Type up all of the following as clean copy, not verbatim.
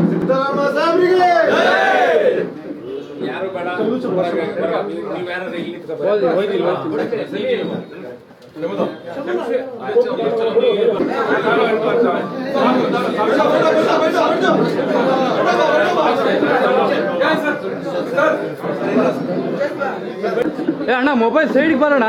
ಸಿದ್ದರಾಮ ಸಾಹೇಬ್ರಿಗೆ ಯಾರು ಬೇಡ ನೀವು ಯಾರು ಇಲ್ಲಿ ಅಣ್ಣ ಮೊಬೈಲ್ ಸೈಡ್ಗೆ ಬರೋಣ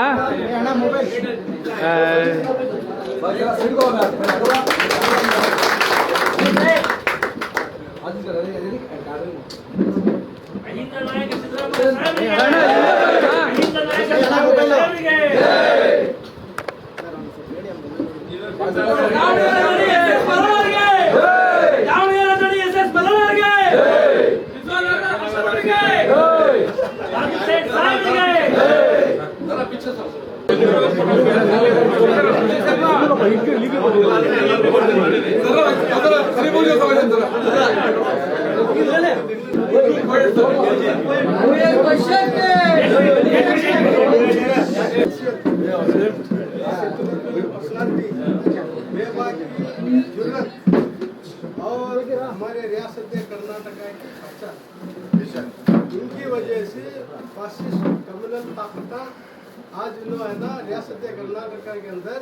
और हमारे रियासत कर्नाटक की अच्छा इनकी वजह से फासिस्ट कम्युनल ताकत आज है ना रियासत कर्नाटक के अंदर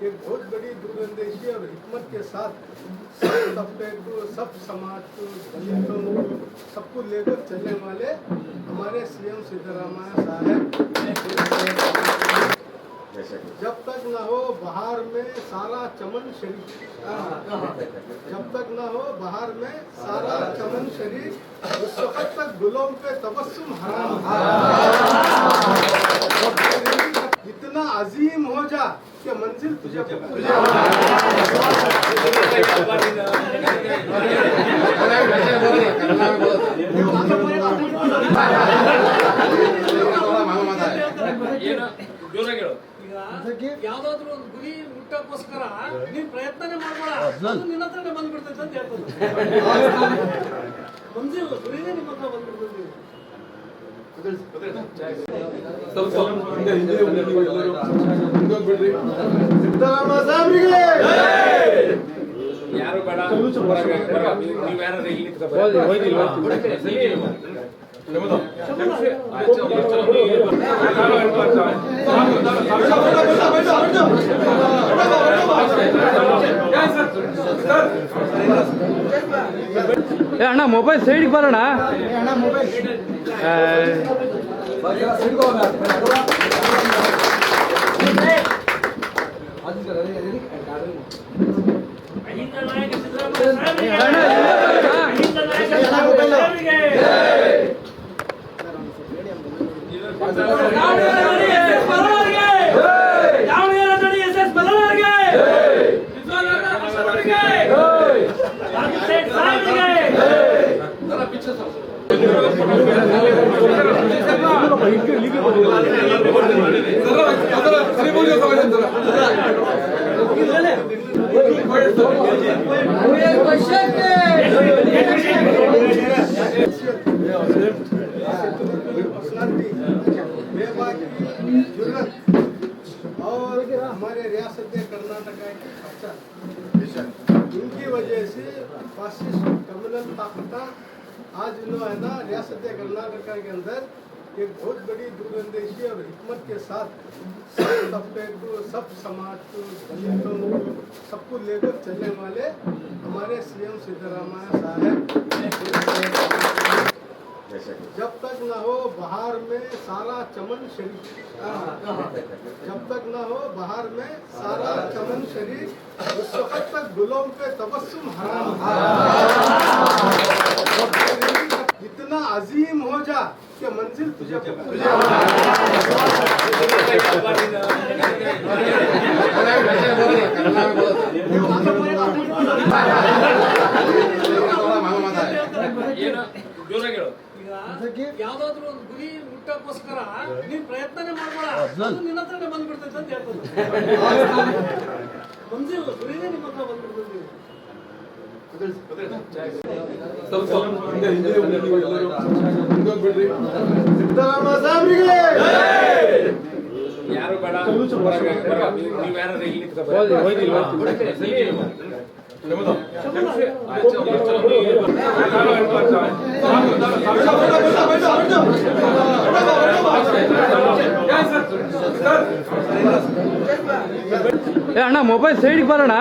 एक बहुत बड़ी दूरंदेशी और हिकमत के साथ सब तबके को, सब समाज को, दलितों को, सबको लेकर चलने वाले हमारे सीएम सिद्धरामैया साहब जब तक न हो बाहर में सारा चमन शरीफ, जब तक न हो बाहर में सारा चमन शरीफ, उस वक्त तक गुलों पे तबस्सुम हराम। इतना अजीम हो जा कि मंजिल तुझे ಯಾವ್ದಾದ್ರು ಒಂದು ಗುರಿ ಮುಟ್ಟಕ್ಕೋಸ್ಕರ ನೀನ್ ಪ್ರಯತ್ನನೇ ಮಾಡ್ಬೇಡ, ಅದು ನಿನ್ನ ಹತ್ರನೇ ಬಂದ್ಬಿಡ್ತೈತೆ ಅಂತ ಹೇಳ್ತಾರೆ. ಮಂಜಿಲ್ ಗುರಿನೇ ನಿಮ್ಮ ಹತ್ರ ಬಂದ್ಬಿಡ್ತೈತಿ. ಸಿದ್ದರಾಮ ಸಾಹೇಬ್ರಿಗೆ ಯಾರು ಬೇಡ ನೀವು ಯಾರು ಇಲ್ಲಿ ಅಣ್ಣ ಮೊಬೈಲ್ ಸೈಡ್ಗೆ ಬರೋಣ और हमारे रियासत कर्नाटक की अच्छा इनकी वजह से फासिस्ट कम्युनल ताकत आज है ना रियासत कर्नाटक के अंदर एक बहुत बड़ी दूरंदेशी और हिकमत के साथ सब तबके को, सब समाज को, दलितों को, सबको लेकर चलने वाले हमारे सीएम सिद्धरामैया साहब जब तक न हो बाहर में सारा चमन शरीफ, जब तक न हो बाहर में सारा चमन शरीफ, उस वक्त तक गुलों पे तबस्सुम हराम। इतना अजीम हो जा कि मंजिल तुझे ಯಾವ್ದಾದ್ರು ಒಂದು ಗುರಿ ಮುಟ್ಟಕ್ಕೋಸ್ಕರ ನೀನ್ ಪ್ರಯತ್ನನೇ ಮಾಡ್ಬೇಡ, ಅದು ನಿನ್ನ ಹತ್ರನೇ ಬಂದ್ಬಿಡ್ತೈತೆ ಅಂತ ಹೇಳ್ತಾರೆ. ಮಂಜಿಲ್ ಗುರಿನೇ ನಿಮ್ಮ ಹತ್ರ ಬಂದ್ಬಿಡ್ತೈತಿ. ಸಿದ್ದರಾಮ ಸಾಹೇಬ್ರಿಗೆ ಯಾರು ಬೇಡ ನೀವು ಯಾರು ಇಲ್ಲಿ ಏ ಅಣ್ಣ ಮೊಬೈಲ್ ಸೈಡ್ಗೆ ಬರೋಣ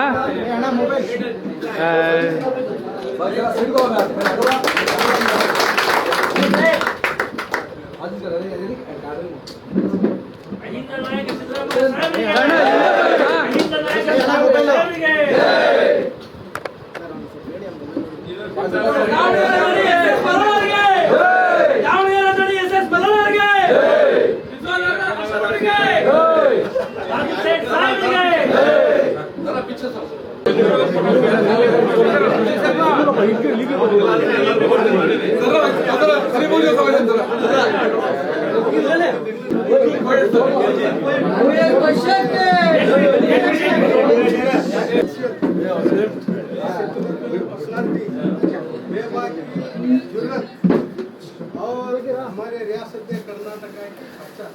और हमारे रियासत कर्नाटक के अच्छा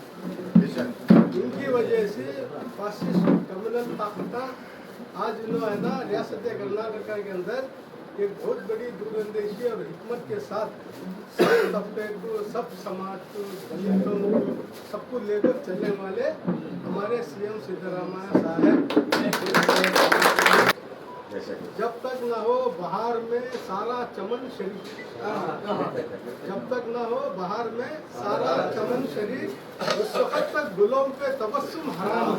मिशन इनकी वजह से फासिस्ट कम्युनल ताकत आज जो है ना रियासत कर्नाटक के अंदर एक बहुत बड़ी दूरंदेशी और हिकमत के साथ सब तबके को सब समाज को दलितों को सबको लेकर चलने वाले हमारे सीएम सिद्धरामैया साहब जब तक न हो बाहर में सारा चमन शरीफ जब तक न हो बाहर में सारा चमन शरीफ उस वक्त तक गुलों पे तबस्सुम हराम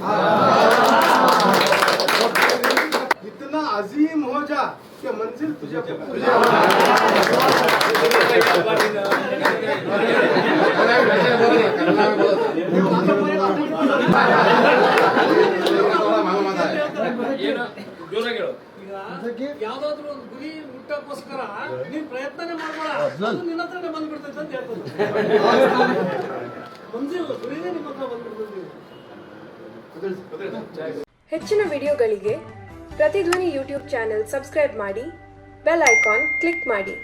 इतना अजीम हो जा कि मंजिल तुझे ಯಾವ್ದಾದ್ರು ಒಂದು ಗುರಿ ಮುಟ್ಟಕ್ಕೋಸ್ಕರ ನೀನ್ ಪ್ರಯತ್ನನೇ ಮಾಡ್ಬೇಡ ಅದು ನಿನ್ನ ಹತ್ರನೇ ಬಂದ್ಬಿಡ್ತೈತೆ ಅಂತ ಹೇಳ್ತಾರೆ ಮಂಜಿಲ್ ಗುರಿನೇ ನಿಮ್ಮ ಹತ್ರ ಬಂದ್ಬಿಡ್ತೈತೆ. ಹೆಚ್ಚಿನ ವಿಡಿಯೋಗಳಿಗೆ ಪ್ರತಿಧ್ವನಿ ಯೂಟ್ಯೂಬ್ ಚಾನೆಲ್ ಸಬ್ಸ್ಕ್ರೈಬ್ ಮಾಡಿ, ಬೆಲ್ ಐಕಾನ್ ಕ್ಲಿಕ್ ಮಾಡಿ.